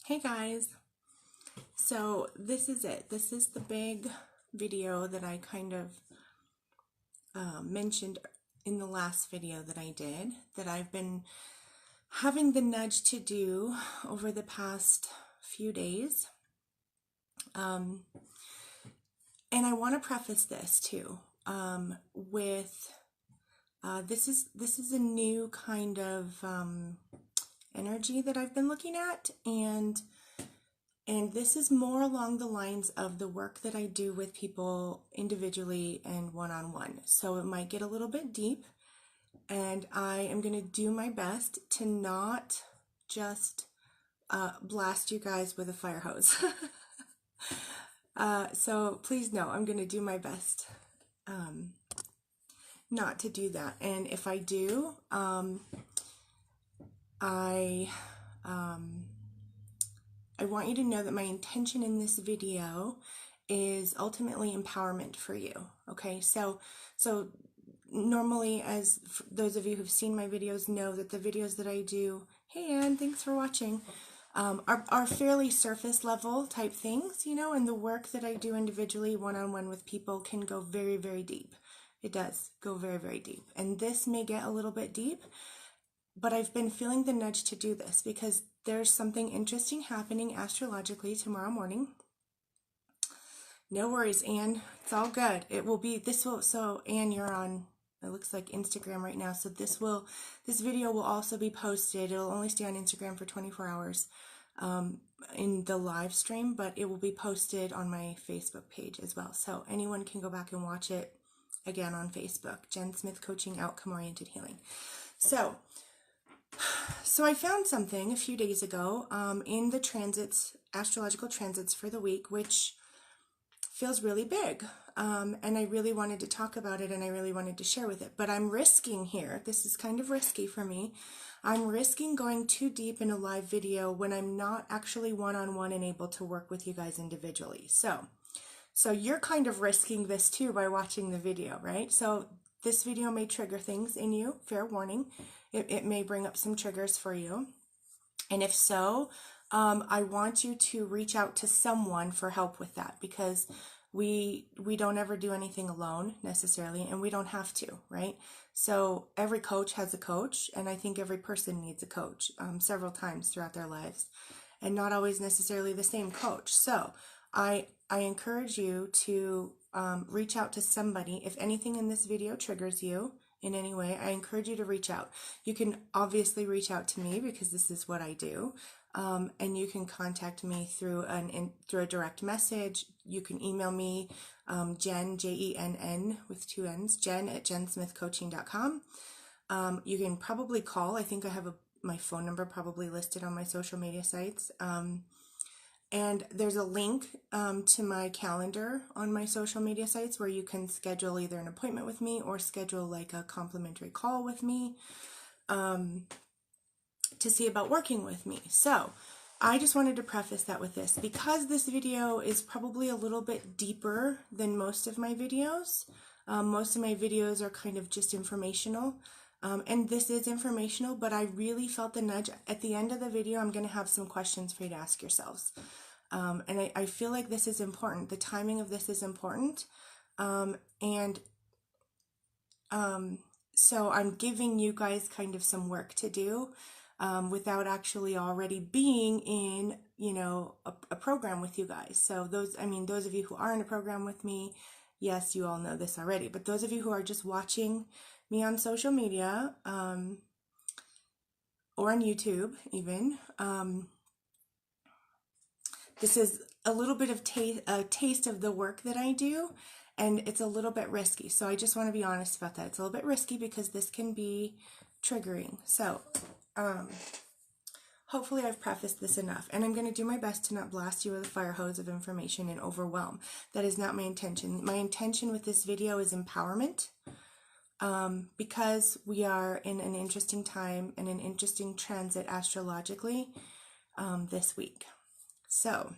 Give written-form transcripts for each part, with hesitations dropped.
Hey guys, so this is it. This is the big video that I kind of mentioned in the last video that I did, that I've been having the nudge to do over the past few days. And I want to preface this too with this is a new kind of energy that I've been looking at, and this is more along the lines of the work that I do with people individually and one-on-one. So it might get a little bit deep, and I am going to do my best to not just blast you guys with a fire hose. So please know I'm going to do my best not to do that. And if I do, I want you to know that my intention in this video is ultimately empowerment for you. Okay, so normally, as those of you who've seen my videos know, that the videos that I do, hey Ann, thanks for watching, are fairly surface level type things, you know, and the work that I do individually, one-on-one with people, can go very, very deep. It does go very, very deep. And this may get a little bit deep, but I've been feeling the nudge to do this because there's something interesting happening astrologically tomorrow morning. No worries, Anne. It's all good. It will be, so Anne, you're on, it looks like Instagram right now. So this video will also be posted. It'll only stay on Instagram for 24 hours in the live stream, but it will be posted on my Facebook page as well. So anyone can go back and watch it again on Facebook. Jenn Smith Coaching, Outcome-Oriented Healing. So I found something a few days ago in the transits, astrological transits for the week, which feels really big. And I really wanted to talk about it, and I really wanted to share with it. But I'm risking here, this is kind of risky for me, I'm risking going too deep in a live video when I'm not actually one-on-one and able to work with you guys individually. So you're kind of risking this too by watching the video, right? So this video may trigger things in you, fair warning. It may bring up some triggers for you. And if so, I want you to reach out to someone for help with that, because we don't ever do anything alone necessarily, and we don't have to, right? So every coach has a coach, and I think every person needs a coach several times throughout their lives, and not always necessarily the same coach. So I encourage you to reach out to somebody. If anything in this video triggers you in any way, I encourage you to reach out. You can obviously reach out to me because this is what I do, and you can contact me through a direct message. You can email me, Jenn, Jenn with 2 N's, Jenn at jensmithcoaching.com. You can probably call. I think I have my phone number probably listed on my social media sites. And there's a link to my calendar on my social media sites where you can schedule either an appointment with me or schedule like a complimentary call with me to see about working with me. So I just wanted to preface that with this, because this video is probably a little bit deeper than most of my videos. Most of my videos are kind of just informational. And this is informational, but I really felt the nudge. At the end of the video, I'm going to have some questions for you to ask yourselves. And I feel like this is important. The timing of this is important. So I'm giving you guys kind of some work to do without actually already being in, you know, a program with you guys. So those of you who are in a program with me, yes, you all know this already. But those of you who are just watching me on social media or on YouTube even, this is a little bit of a taste of the work that I do, and it's a little bit risky. So I just want to be honest about that. It's a little bit risky because this can be triggering. So hopefully I've prefaced this enough, and I'm going to do my best to not blast you with a fire hose of information and overwhelm. That is not my intention. My intention with this video is empowerment, because we are in an interesting time and an interesting transit astrologically this week. So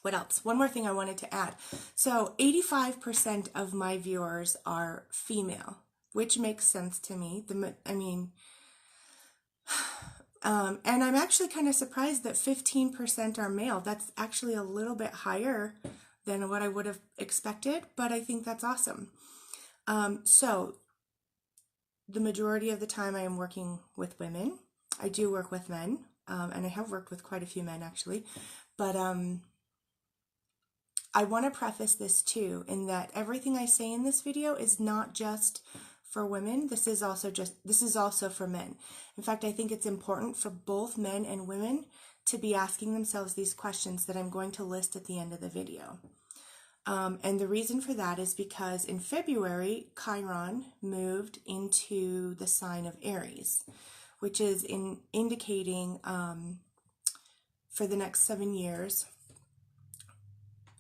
what else? One more thing I wanted to add. So 85% of my viewers are female, which makes sense to me. And I'm actually kind of surprised that 15% are male. That's actually a little bit higher than what I would have expected, but I think that's awesome. So the majority of the time I am working with women. I do work with men, and I have worked with quite a few men actually, but I want to preface this too, in that everything I say in this video is not just for women. This is also for men. In fact, I think it's important for both men and women to be asking themselves these questions that I'm going to list at the end of the video. And the reason for that is because in February, Chiron moved into the sign of Aries, which is indicating for the next 7 years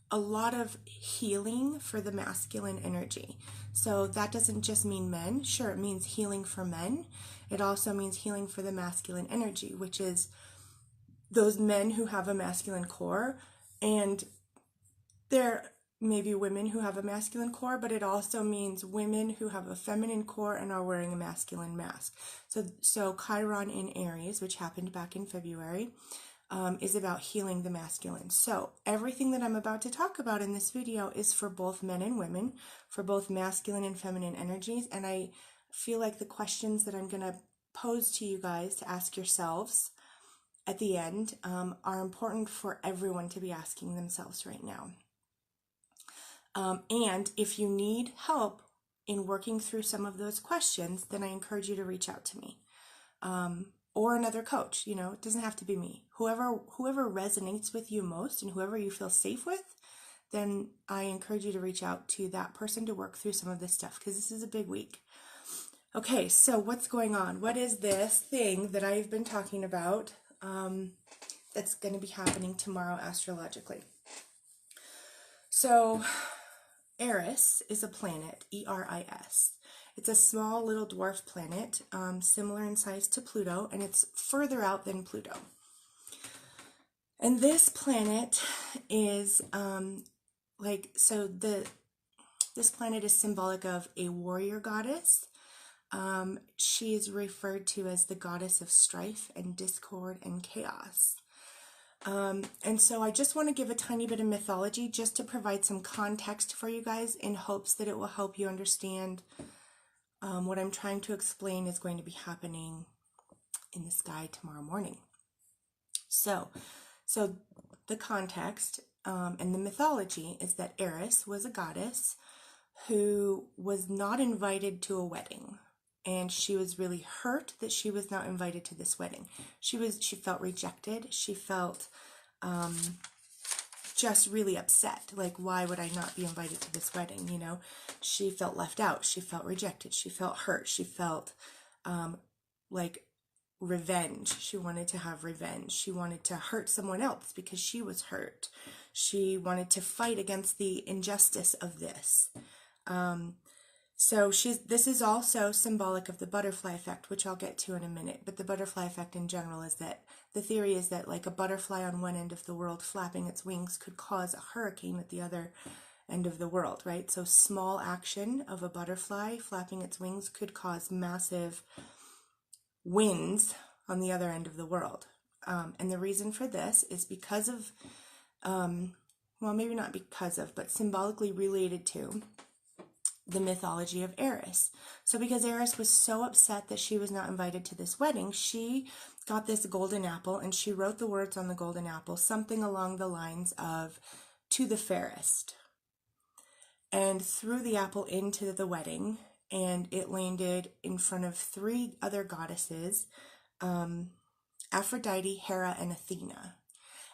a lot of healing for the masculine energy. So that doesn't just mean men. Sure, it means healing for men. It also means healing for the masculine energy, which is those men who have a masculine core, and there may be women who have a masculine core, but it also means women who have a feminine core and are wearing a masculine mask. So Chiron in Aries, which happened back in February, is about healing the masculine. So everything that I'm about to talk about in this video is for both men and women, for both masculine and feminine energies. And I feel like the questions that I'm going to pose to you guys to ask yourselves at the end are important for everyone to be asking themselves right now. And if you need help in working through some of those questions, then I encourage you to reach out to me. Or another coach. You know, it doesn't have to be me. Whoever resonates with you most and whoever you feel safe with, then I encourage you to reach out to that person to work through some of this stuff, because this is a big week. Okay, so what's going on? What is this thing that I've been talking about that's going to be happening tomorrow astrologically? So Eris is a planet, E-R-I-S. It's a small little dwarf planet, similar in size to Pluto, and it's further out than Pluto. And this planet is this planet is symbolic of a warrior goddess. She is referred to as the goddess of strife and discord and chaos. And so I just want to give a tiny bit of mythology just to provide some context for you guys, in hopes that it will help you understand what I'm trying to explain is going to be happening in the sky tomorrow morning. So the context and the mythology is that Eris was a goddess who was not invited to a wedding, and she was really hurt that she was not invited to this wedding. She felt rejected. She felt just really upset. Like, why would I not be invited to this wedding? You know, she felt left out. She felt rejected. She felt hurt. She felt like revenge. She wanted to have revenge. She wanted to hurt someone else because she was hurt. She wanted to fight against the injustice of this. So this is also symbolic of the butterfly effect, which I'll get to in a minute. But the butterfly effect in general is that the theory is that, like, a butterfly on one end of the world flapping its wings could cause a hurricane at the other end of the world, right? So small action of a butterfly flapping its wings could cause massive winds on the other end of the world. And the reason for this is because of, well, maybe not because of, but symbolically related to the mythology of Eris. So because Eris was so upset that she was not invited to this wedding, she got this golden apple and she wrote the words on the golden apple, something along the lines of, "To the fairest," and threw the apple into the wedding, and it landed in front of 3 other goddesses, Aphrodite, Hera, and Athena.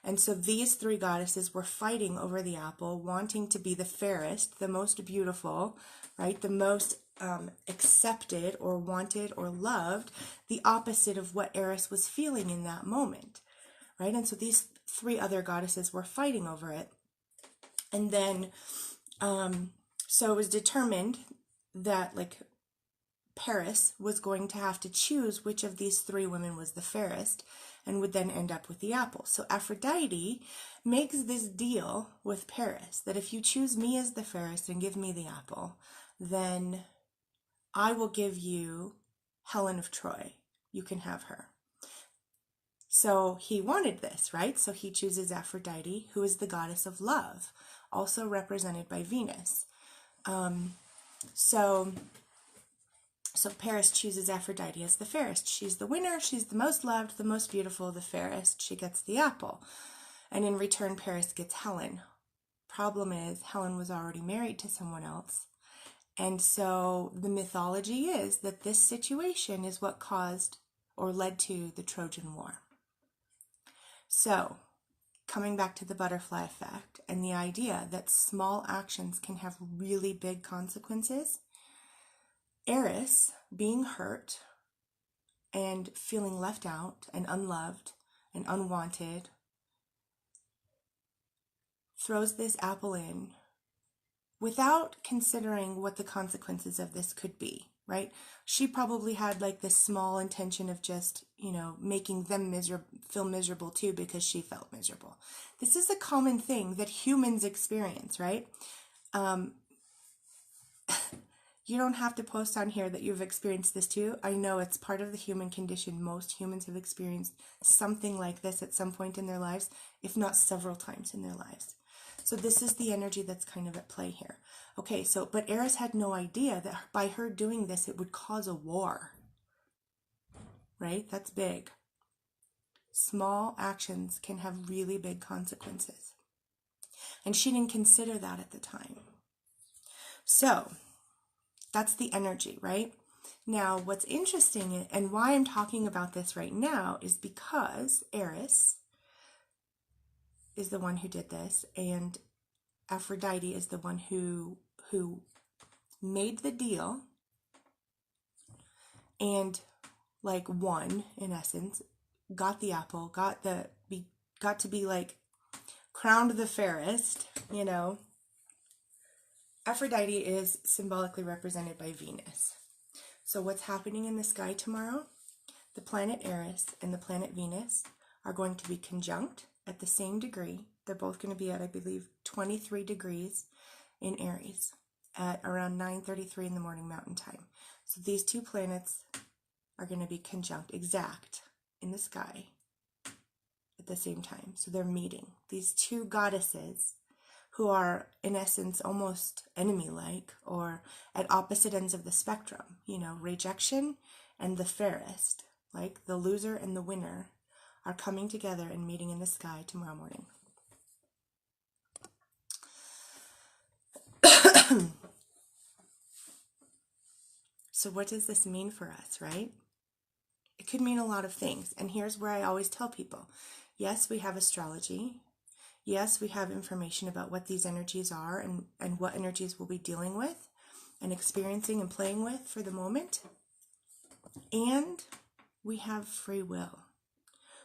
And so these 3 goddesses were fighting over the apple, wanting to be the fairest, the most beautiful, right? The most accepted or wanted or loved, the opposite of what Eris was feeling in that moment, right? And so these 3 other goddesses were fighting over it. And then, so it was determined that, like, Paris was going to have to choose which of these 3 women was the fairest, and would then end up with the apple. So Aphrodite makes this deal with Paris that if you choose me as the fairest and give me the apple, then I will give you Helen of Troy. You can have her. So he wanted this, right? So he chooses Aphrodite, who is the goddess of love, also represented by Venus. So Paris chooses Aphrodite as the fairest. She's the winner. She's the most loved, the most beautiful, the fairest. She gets the apple. And in return, Paris gets Helen. Problem is, Helen was already married to someone else. And so the mythology is that this situation is what caused or led to the Trojan War. So, coming back to the butterfly effect and the idea that small actions can have really big consequences, Eris, being hurt and feeling left out and unloved and unwanted, throws this apple in without considering what the consequences of this could be, right? She probably had like this small intention of just, making them feel miserable too, because she felt miserable. This is a common thing that humans experience, right? You don't have to post on here that you've experienced this too. I know it's part of the human condition. Most humans have experienced something like this at some point in their lives, if not several times in their lives. So this is the energy that's kind of at play here. Okay, but Eris had no idea that by her doing this, it would cause a war. Right? That's big. Small actions can have really big consequences. And she didn't consider that at the time. So, that's the energy, right? Now, what's interesting and why I'm talking about this right now is because Eris is the one who did this, and Aphrodite is the one who made the deal and won, in essence, got the apple, got to be crowned the fairest, Aphrodite is symbolically represented by Venus. So what's happening in the sky tomorrow? The planet Eris and the planet Venus are going to be conjunct at the same degree. They're both going to be at, I believe, 23 degrees in Aries at around 9:33 in the morning Mountain Time. So these two planets are going to be conjunct, exact, in the sky at the same time. So they're meeting. These two goddesses who are, in essence, almost enemy-like or at opposite ends of the spectrum, rejection and the fairest, like the loser and the winner, are coming together and meeting in the sky tomorrow morning. So what does this mean for us, right? It could mean a lot of things. And here's where I always tell people, yes, we have astrology. Yes, we have information about what these energies are and what energies we'll be dealing with and experiencing and playing with for the moment. And we have free will.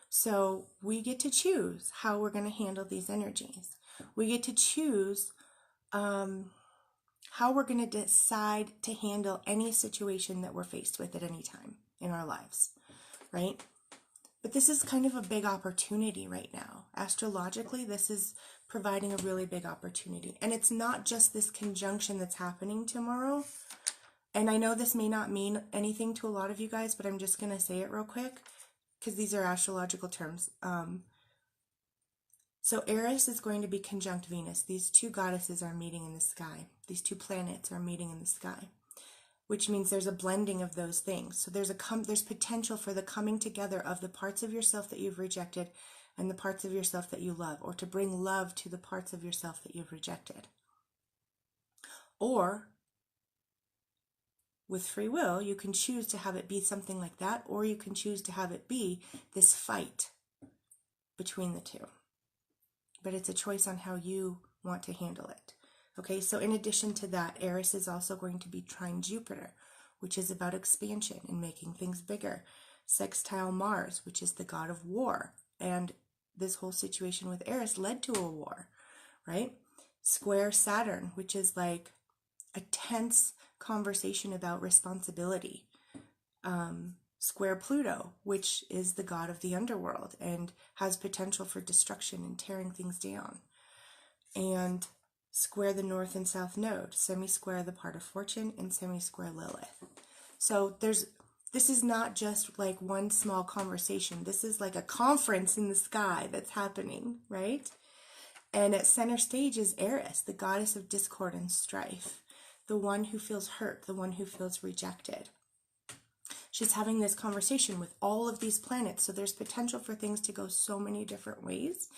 So we get to choose how we're going to handle these energies. We get to choose how we're going to decide to handle any situation that we're faced with at any time in our lives, right? But this is kind of a big opportunity right now. Astrologically, this is providing a really big opportunity. And it's not just this conjunction that's happening tomorrow. And I know this may not mean anything to a lot of you guys, but I'm just going to say it real quick because these are astrological terms. So Eris is going to be conjunct Venus. These two goddesses are meeting in the sky. These two planets are meeting in the sky, which means there's a blending of those things. So there's potential for the coming together of the parts of yourself that you've rejected and the parts of yourself that you love, or to bring love to the parts of yourself that you've rejected. Or, with free will, you can choose to have it be something like that, or you can choose to have it be this fight between the two. But it's a choice on how you want to handle it. Okay, so in addition to that, Eris is also going to be trine Jupiter, which is about expansion and making things bigger. Sextile Mars, which is the god of war. And this whole situation with Eris led to a war, right? Square Saturn, which is like a tense conversation about responsibility. Square Pluto, which is the god of the underworld and has potential for destruction and tearing things down. And square the North and South Node, semi-square the part of Fortune, and semi-square Lilith. So this this is not just like one small conversation. This is like a conference in the sky that's happening, right? And at center stage is Eris, the goddess of discord and strife, the one who feels hurt, the one who feels rejected. She's having this conversation with all of these planets, so there's potential for things to go so many different ways,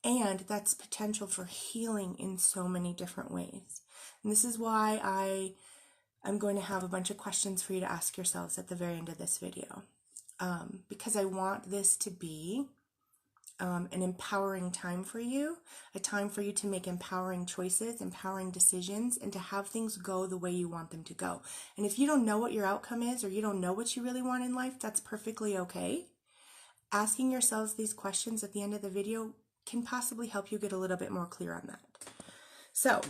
and that's potential for healing in so many different ways. And this is why I'm going to have a bunch of questions for you to ask yourselves at the very end of this video, because I want this to be an empowering time for you, a time for you to make empowering choices, empowering decisions, and to have things go the way you want them to go. And if you don't know what your outcome is, or you don't know what you really want in life, that's perfectly okay. Asking yourselves these questions at the end of the video can possibly help you get a little bit more clear on that. So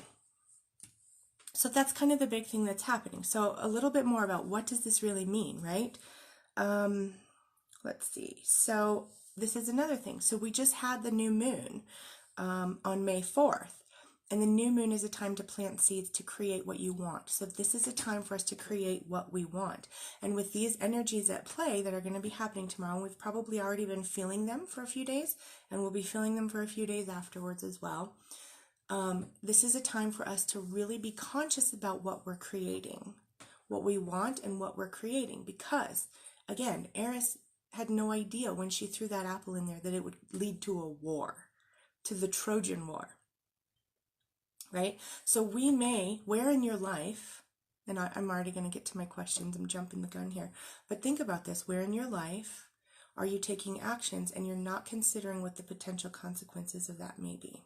that's kind of the big thing that's happening. So a little bit more about what does this really mean, right? Let's see. So this is another thing. So we just had the new moon on May 4th. And the new moon is a time to plant seeds to create what you want. So this is a time for us to create what we want. And with these energies at play that are going to be happening tomorrow, we've probably already been feeling them for a few days, and we'll be feeling them for a few days afterwards as well. This is a time for us to really be conscious about what we're creating, what we want and what we're creating. Because, again, Eris had no idea when she threw that apple in there that it would lead to a war, to the Trojan War, right? So we may, where in your life, and I'm already going to get to my questions, I'm jumping the gun here, but think about this, where in your life are you taking actions and you're not considering what the potential consequences of that may be?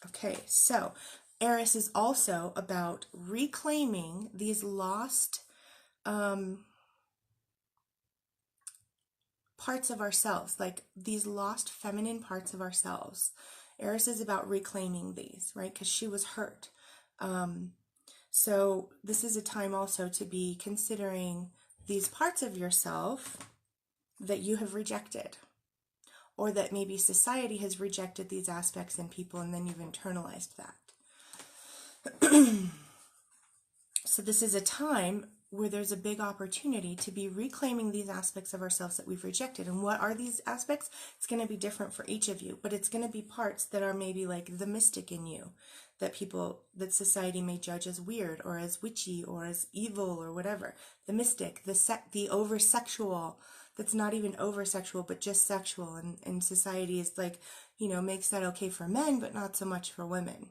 Okay, so Eris is also about reclaiming these lost parts of ourselves, like these lost feminine parts of ourselves. Eris is about reclaiming these, right? Because she was hurt. So this is a time also to be considering these parts of yourself that you have rejected, or that maybe society has rejected these aspects in people, and then you've internalized that. So this is a time where there's a big opportunity to be reclaiming these aspects of ourselves that we've rejected. And what are these aspects? It's going to be different for each of you, but it's going to be parts that are maybe like the mystic in you, that society may judge as weird or as witchy or as evil or whatever. The mystic, the over-sexual, that's not even over-sexual, but just sexual. And society is like, makes that okay for men, but not so much for women.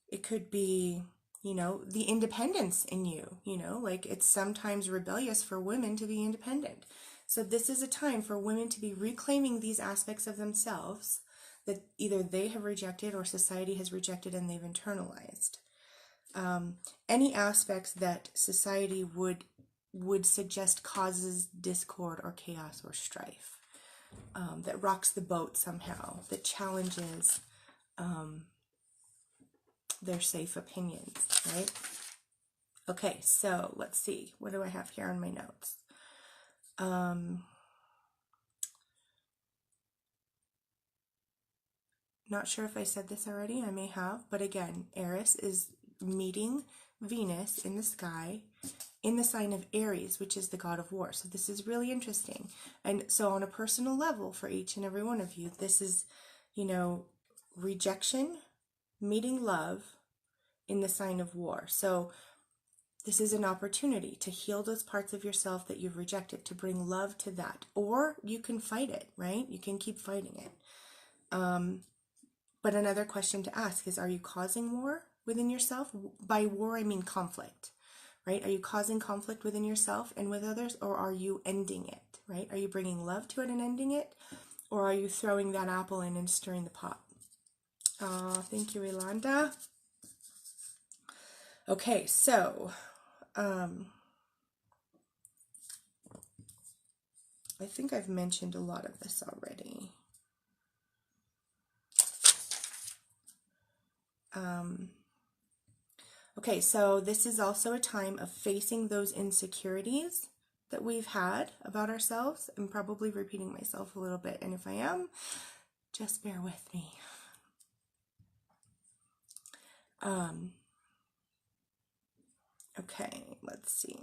It could be, the independence in you, like it's sometimes rebellious for women to be independent. So this is a time for women to be reclaiming these aspects of themselves that either they have rejected or society has rejected and they've internalized. Any aspects that society would suggest causes discord or chaos or strife, that rocks the boat somehow, that challenges their safe opinions, right? Okay, so let's see. What do I have here on my notes? Not sure if I said this already. I may have, but again, Eris is meeting Venus in the sky in the sign of Aries, which is the god of war. So this is really interesting. And so on a personal level for each and every one of you, this is, rejection meeting love in the sign of war. So this is an opportunity to heal those parts of yourself that you've rejected, to bring love to that. Or you can fight it, right? You can keep fighting it. But another question to ask is, are you causing war within yourself? By war, I mean conflict, right? Are you causing conflict within yourself and with others, or are you ending it, right? Are you bringing love to it and ending it? Or are you throwing that apple in and stirring the pot? Thank you, Yolanda. Okay, so I think I've mentioned a lot of this already. Okay, so this is also a time of facing those insecurities that we've had about ourselves. I'm probably repeating myself a little bit, and if I am, just bear with me. Okay, let's see.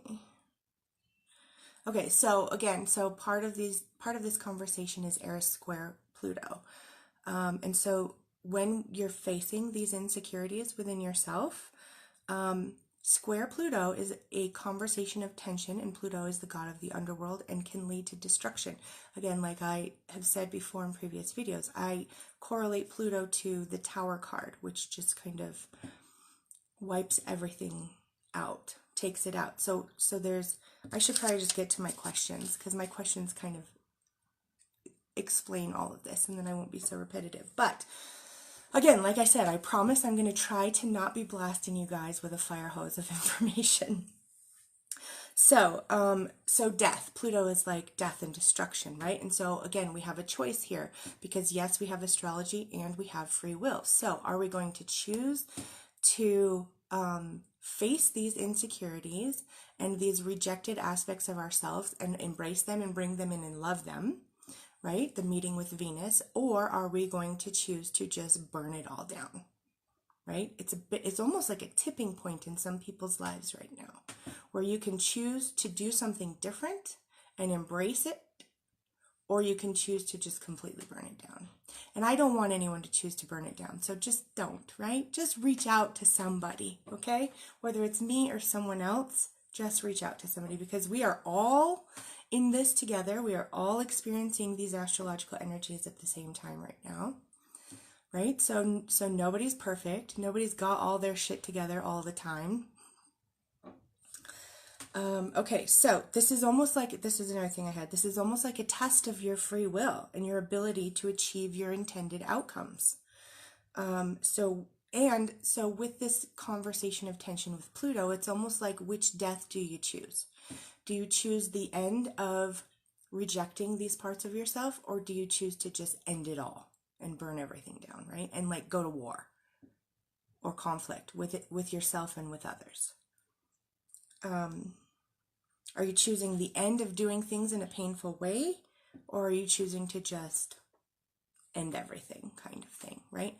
Okay, so again, so part of this conversation is Eris square Pluto. And so when you're facing these insecurities within yourself, square Pluto is a conversation of tension, and Pluto is the god of the underworld and can lead to destruction. Again, like I have said before in previous videos, I correlate Pluto to the Tower card, which just kind of wipes everything out, takes it out. So I should probably just get to my questions, because my questions kind of explain all of this, and then I won't be so repetitive. But again, like I said, I promise I'm going to try to not be blasting you guys with a fire hose of information. So death. Pluto is like death and destruction, right? And so again, we have a choice here, because yes, we have astrology and we have free will. So are we going to choose to face these insecurities and these rejected aspects of ourselves and embrace them and bring them in and love them, right? The meeting with Venus. Or are we going to choose to just burn it all down, right? It's almost like a tipping point in some people's lives right now, where you can choose to do something different and embrace it, or you can choose to just completely burn it down. And I don't want anyone to choose to burn it down, so just don't, right? Just reach out to somebody, okay? Whether it's me or someone else, just reach out to somebody, because we are all in this together. We are all experiencing these astrological energies at the same time right now, right? So nobody's perfect. Nobody's got all their shit together all the time. Okay, so this is another thing I had. This is almost like a test of your free will and your ability to achieve your intended outcomes. So with this conversation of tension with Pluto, it's almost like, which death do you choose? Do you choose the end of rejecting these parts of yourself, or do you choose to just end it all and burn everything down, right? And like go to war or conflict with yourself and with others. Are you choosing the end of doing things in a painful way, or are you choosing to just end everything kind of thing, right?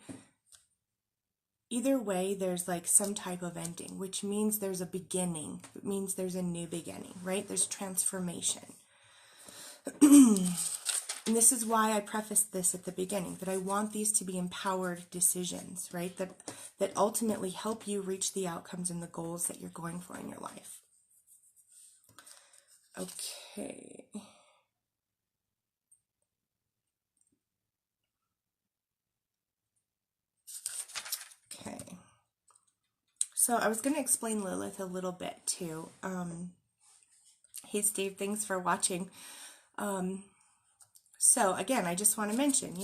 Either way, there's like some type of ending, which means there's a beginning. It means there's a new beginning, right? There's transformation. And this is why I prefaced this at the beginning, that I want these to be empowered decisions, right? That ultimately help you reach the outcomes and the goals that you're going for in your life. Okay. Okay. So I was going to explain Lilith a little bit too. Hey Steve, thanks for watching. So again, I just want to mention,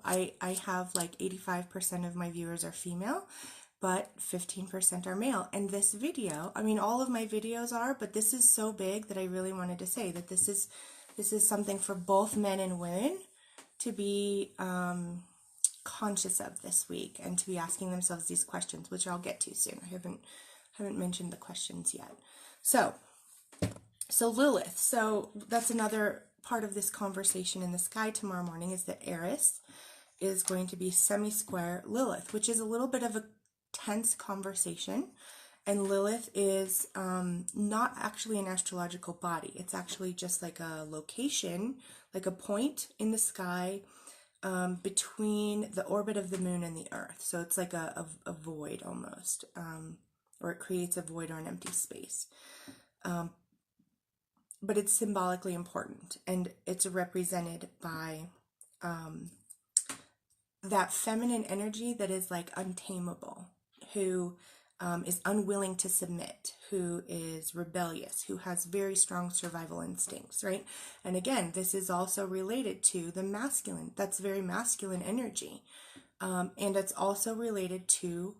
I have like 85% of my viewers are female, but 15% are male. And this video, I mean, all of my videos are, but this is so big that I really wanted to say that this is something for both men and women to be conscious of this week, and to be asking themselves these questions, which I'll get to soon. I haven't mentioned the questions yet. So Lilith. So that's another part of this conversation in the sky tomorrow morning, is that Eris is going to be semi-square Lilith, which is a little bit of a tense conversation. And Lilith is not actually an astrological body. It's actually just like a location, like a point in the sky between the orbit of the moon and the earth. So it's like a void almost, or it creates a void or an empty space. But it's symbolically important, and it's represented by that feminine energy that is like untamable, who is unwilling to submit, who is rebellious, who has very strong survival instincts, right? And again, this is also related to the masculine. That's very masculine energy. And it's also related to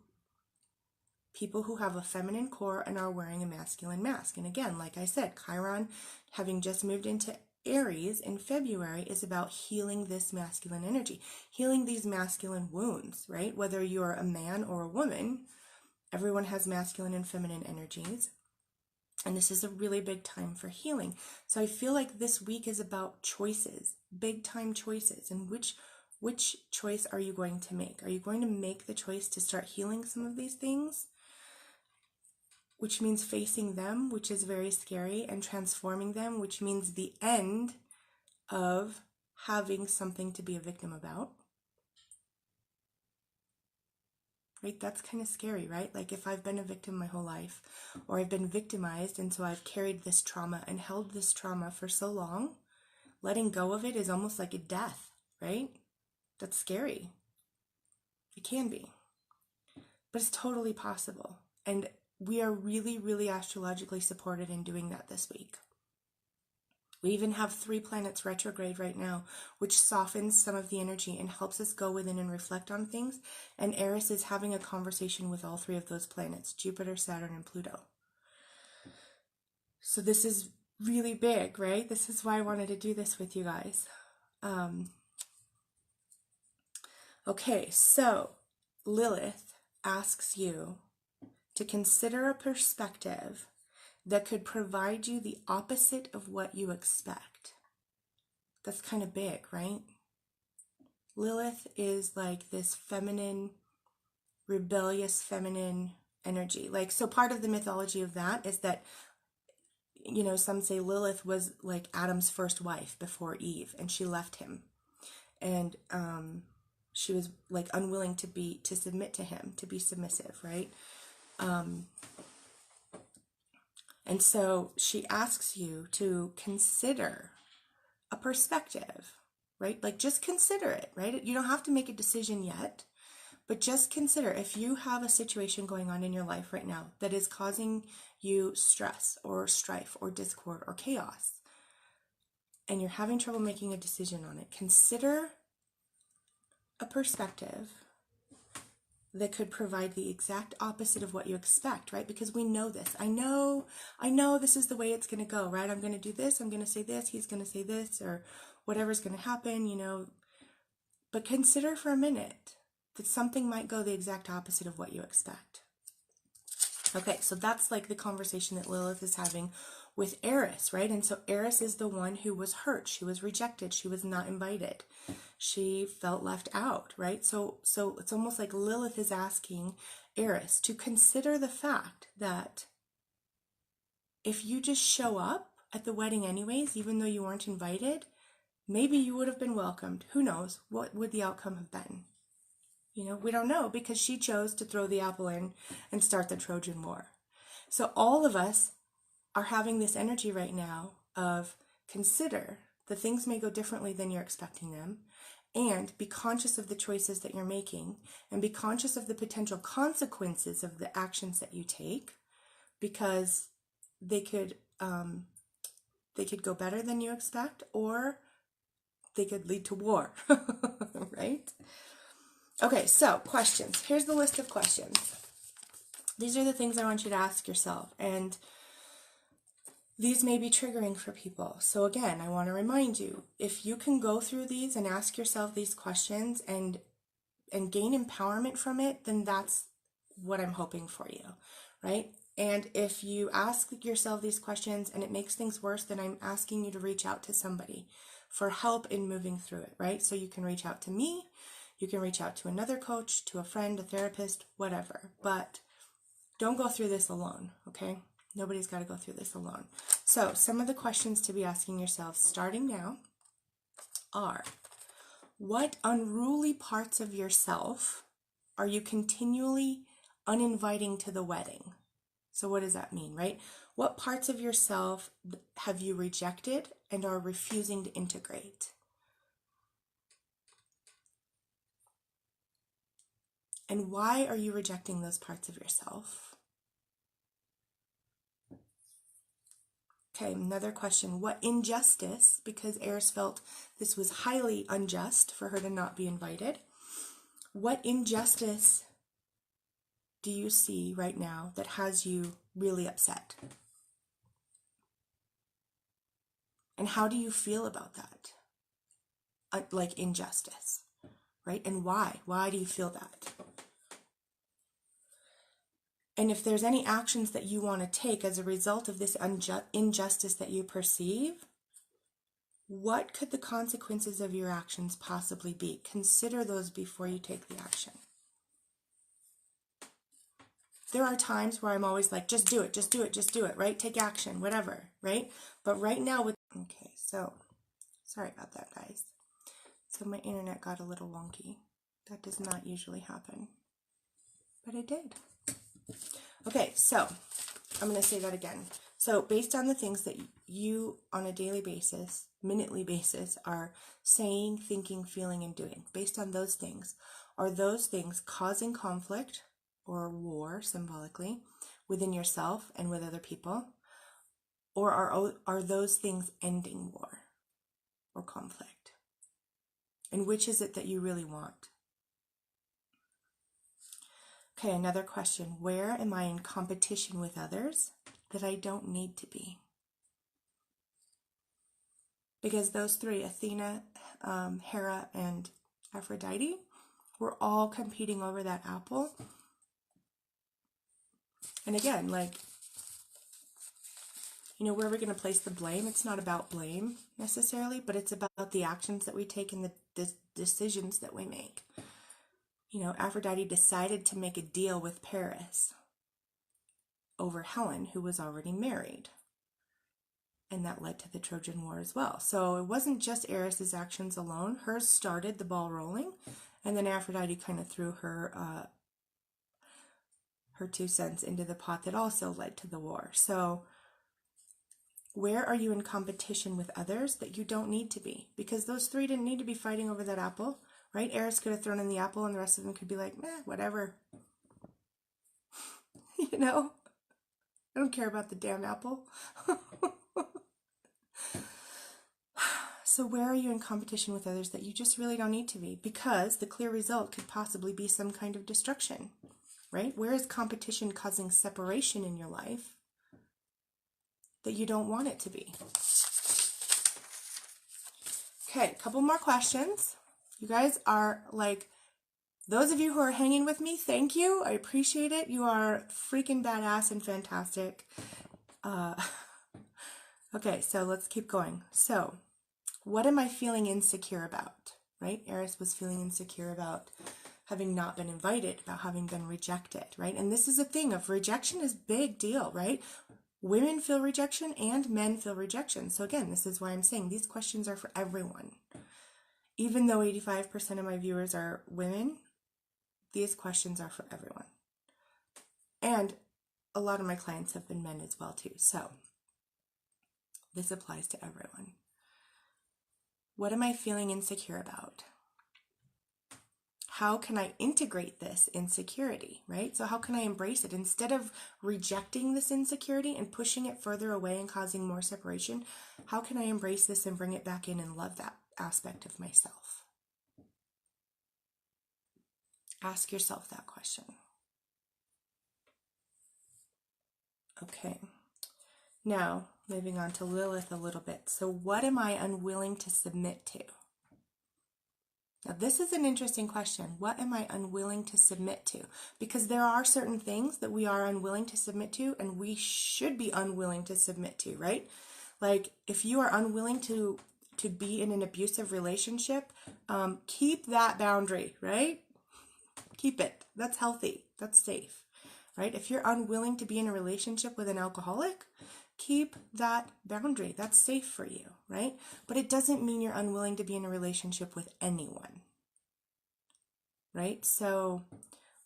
people who have a feminine core and are wearing a masculine mask. And again, like I said, Chiron, having just moved into Aries in February, is about healing this masculine energy, healing these masculine wounds, right? Whether you're a man or a woman, everyone has masculine and feminine energies. And this is a really big time for healing. So I feel like this week is about choices, big time choices. And which choice are you going to make? Are you going to make the choice to start healing some of these things? which means facing them, which is very scary, and transforming them, which means the end of having something to be a victim about. Right? That's kind of scary, right? Like if I've been a victim my whole life, or I've been victimized, and so I've carried this trauma and held this trauma for so long, letting go of it is almost like a death, right? That's scary. It can be. But it's totally possible. And we are really, really astrologically supported in doing that this week. We even have 3 planets retrograde right now, which softens some of the energy and helps us go within and reflect on things. And Eris is having a conversation with all 3 of those planets, Jupiter, Saturn, and Pluto. So this is really big, right? This is why I wanted to do this with you guys. Okay, so Lilith asks you to consider a perspective that could provide you the opposite of what you expect. That's kind of big, right? Lilith is like this feminine, rebellious feminine energy. Like, so part of the mythology of that is that, you know, some say Lilith was like Adam's first wife before Eve, and she left him. And she was like unwilling to submit to him, to be submissive, right? And so she asks you to consider a perspective, right? Like just consider it, right? You don't have to make a decision yet, but just consider if you have a situation going on in your life right now that is causing you stress or strife or discord or chaos, and you're having trouble making a decision on it, consider a perspective that could provide the exact opposite of what you expect, right? Because we know this. I know this is the way it's going to go, right? I'm going to do this, I'm going to say this, he's going to say this, or whatever's going to happen, you know. But consider for a minute that something might go the exact opposite of what you expect. Okay, so that's like the conversation that Lilith is having with Eris, right? And so Eris is the one who was hurt. She was rejected. She was not invited. She felt left out, right? So it's almost like Lilith is asking Eris to consider the fact that if you just show up at the wedding anyways, even though you weren't invited, maybe you would have been welcomed. Who knows? What would the outcome have been? You know, we don't know, because she chose to throw the apple in and start the Trojan War. So all of us are having this energy right now of consider the things may go differently than you're expecting them, and be conscious of the choices that you're making, and be conscious of the potential consequences of the actions that you take, because they could go better than you expect, or they could lead to war, right? Okay, so questions. Here's the list of questions. These are the things I want you to ask yourself, and these may be triggering for people. So again, I want to remind you, if you can go through these and ask yourself these questions and gain empowerment from it, then that's what I'm hoping for you, right? And if you ask yourself these questions and it makes things worse, then I'm asking you to reach out to somebody for help in moving through it, right? So you can reach out to me, you can reach out to another coach, to a friend, a therapist, whatever. But don't go through this alone, okay? Nobody's got to go through this alone. So some of the questions to be asking yourself starting now are, what unruly parts of yourself are you continually uninviting to the wedding? So what does that mean, right? What parts of yourself have you rejected and are refusing to integrate? And why are you rejecting those parts of yourself? Okay, another question. What injustice, because Eris felt this was highly unjust for her to not be invited, what injustice do you see right now that has you really upset? And how do you feel about that? Like injustice, right? And why? Why do you feel that? And if there's any actions that you want to take as a result of this injustice that you perceive, what could the consequences of your actions possibly be? Consider those before you take the action. There are times where I'm always like, just do it, just do it, just do it, right? Take action, whatever, right? But right now okay, so sorry about that, guys. So my internet got a little wonky. That does not usually happen, but it did. Okay, so I'm going to say that again. So based on the things that you on a daily basis, minutely basis, are saying, thinking, feeling, and doing, based on those things, are those things causing conflict or war, symbolically, within yourself and with other people? Or are those things ending war or conflict? And which is it that you really want? Okay, another question. Where am I in competition with others that I don't need to be? Because those three, Athena, Hera, and Aphrodite, were all competing over that apple. And again, like, you know, where we're going to place the blame, it's not about blame necessarily, but it's about the actions that we take and the decisions that we make. You know, Aphrodite decided to make a deal with Paris over Helen, who was already married. And that led to the Trojan War as well. So it wasn't just Eris's actions alone. Hers started the ball rolling, and then Aphrodite kind of threw her 2 cents into the pot that also led to the war. So where are you in competition with others that you don't need to be? Because those three didn't need to be fighting over that apple, right? Eris could have thrown in the apple and the rest of them could be like, whatever. You know? I don't care about the damn apple. So where are you in competition with others that you just really don't need to be? Because the clear result could possibly be some kind of destruction, right? Where is competition causing separation in your life that you don't want it to be? Okay, a couple more questions. You guys are like, those of you who are hanging with me, thank you. I appreciate it. You are freaking badass and fantastic. Okay, so let's keep going. So, what am I feeling insecure about, right? Eris was feeling insecure about having not been invited, about having been rejected, right? And this is a thing of rejection is a big deal, right? Women feel rejection and men feel rejection. So again, this is why I'm saying these questions are for everyone. Even though 85% of my viewers are women, these questions are for everyone. And a lot of my clients have been men as well too. So this applies to everyone. What am I feeling insecure about? How can I integrate this insecurity, right? So how can I embrace it? Instead of rejecting this insecurity and pushing it further away and causing more separation, how can I embrace this and bring it back in and love that aspect of myself? Ask yourself that question. Okay. Now, moving on to Lilith a little bit. So what am I unwilling to submit to? Now, this is an interesting question. What am I unwilling to submit to? Because there are certain things that we are unwilling to submit to, and we should be unwilling to submit to, right? Like, if you are unwilling to be in an abusive relationship, keep that boundary, right? Keep it. That's healthy. That's safe, right? If you're unwilling to be in a relationship with an alcoholic, keep that boundary. That's safe for you, right? But it doesn't mean you're unwilling to be in a relationship with anyone, right? So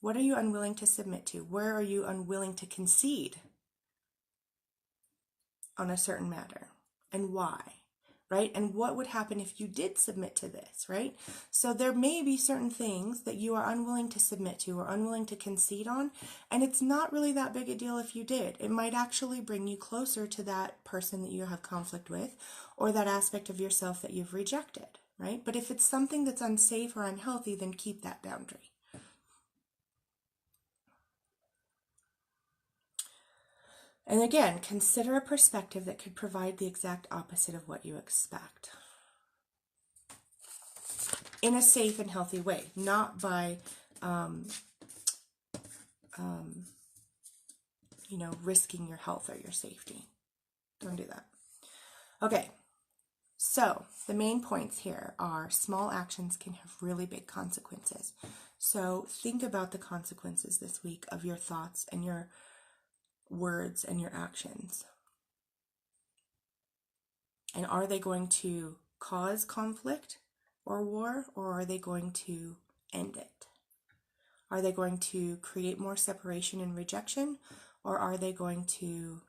what are you unwilling to submit to? Where are you unwilling to concede on a certain matter? And why? Right? And what would happen if you did submit to this, right? So there may be certain things that you are unwilling to submit to or unwilling to concede on, and it's not really that big a deal if you did. It might actually bring you closer to that person that you have conflict with or that aspect of yourself that you've rejected, right? But if it's something that's unsafe or unhealthy, then keep that boundary. And again, consider a perspective that could provide the exact opposite of what you expect. In a safe and healthy way, not by, risking your health or your safety. Don't do that. Okay, So the main points here are small actions can have really big consequences. So think about the consequences this week of your thoughts and your words and your actions. And are they going to cause conflict or war, or are they going to end it? Are they going to create more separation and rejection, or are they going to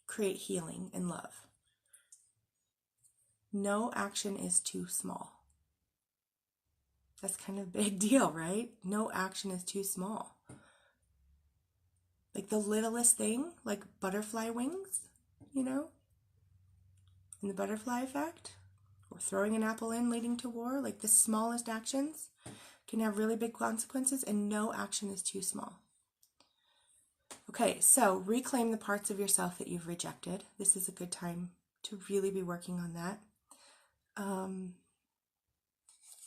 create healing and love? No action is too small. That's kind of a big deal, right? No action is too small. Like the littlest thing, like butterfly wings, you know, in the butterfly effect, or throwing an apple in leading to war, like the smallest actions can have really big consequences, and no action is too small. Okay, so reclaim the parts of yourself that you've rejected. This is a good time to really be working on that.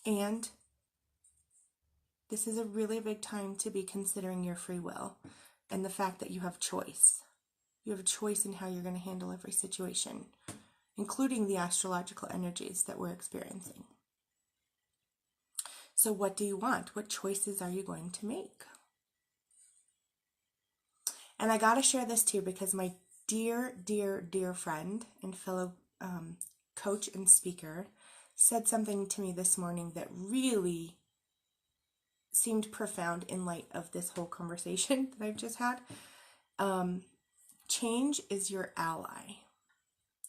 And this is a really big time to be considering your free will and the fact that you have choice. You have a choice in how you're going to handle every situation, including the astrological energies that we're experiencing. So what do you want? What choices are you going to make? And I got to share this too, because my dear, dear, dear friend and fellow coach and speaker said something to me this morning that really seemed profound in light of this whole conversation that I've just had. Change is your ally.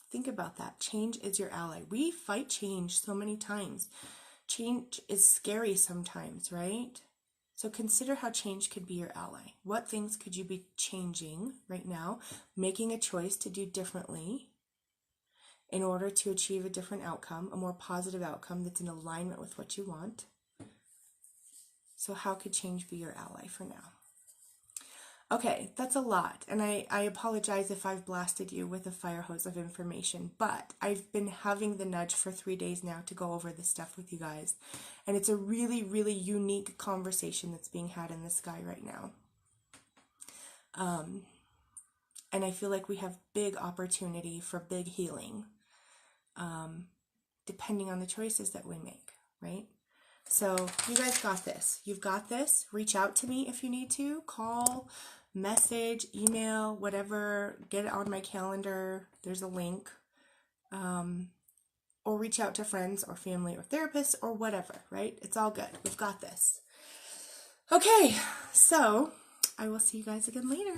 Think about that. Change is your ally. We fight change so many times. Change is scary sometimes, right? So consider how change could be your ally. What things could you be changing right now, making a choice to do differently in order to achieve a different outcome, a more positive outcome that's in alignment with what you want? So how could change be your ally for now? Okay, that's a lot, and I apologize if I've blasted you with a fire hose of information, but I've been having the nudge for 3 days now to go over this stuff with you guys, and it's a really, really unique conversation that's being had in the sky right now. And I feel like we have big opportunity for big healing, depending on the choices that we make, right? So you guys got this. You've got this. Reach out to me if you need to. Call, message, email, whatever. Get it on my calendar. There's a link. Or reach out to friends or family or therapists or whatever, right? It's all good. We've got this. Okay, so I will see you guys again later.